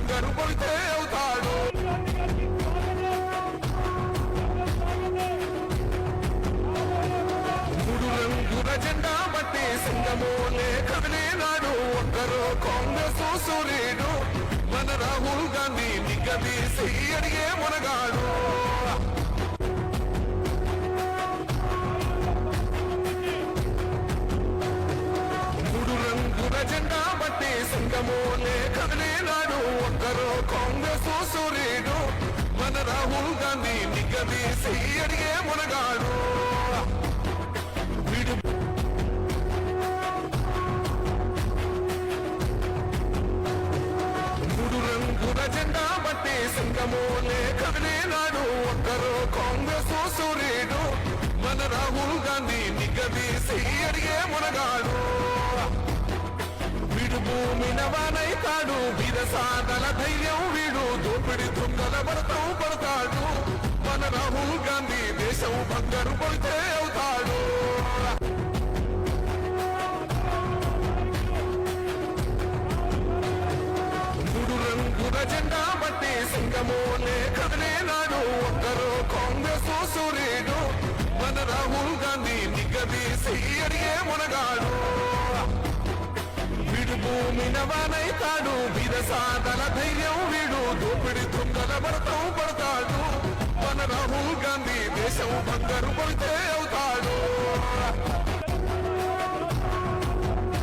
బంగారు కొడితే అవుతాడు. మూడు రంగుల జెండా బట్టి సింగమోలే కదిలినాడు. ఒక్కరో కాంగ్రెస్ సూర్యుడు మన రాహుల్ గాంధీ నిగ్గదీసి అడిగే మునగాడు. మూడు రంగుల జెండా బట్టి సింగమోలే కదిలినాడు. ఒక్కరో కాంగ్రెస్ సూర్యుడు మన రాహుల్ గాంధీ నిగ్గదీసి అడిగే మునగాడు. మూడు రంగుల జెండా బట్టి సింగమోలే కదిలినాడు. ఒక్కరో కాంగ్రెస్ సూర్యుడు మన రాహుల్ గాంధీ నిగ్గదీసి అడిగే మునగాడు. వీడు భూమిన వానైతాడు, వీరసాదల ధైర్యం వీడు, దోపిడి దొంగల భరతం పడతాడు. మన రాహుల్ గాంధీ దేశం బంగారు కొడితే అవుతాడు. మూడు రంగుల జెండా బట్టి సింగమోలే కదిలినాడు. ఒక్కరో కాంగ్రెస్ సూర్యుడు మన రాహుల్ గాంధీ నిగ్గదీసి అడిగే మునగాడు. వీడు భూమిన వానైతాడు, వీరసాదల ధైర్యం వీడు, దోపిడి దొంగల భరతం పడతాడు. మన రాహుల్ గాంధీ దేశం బంగారు కొడితే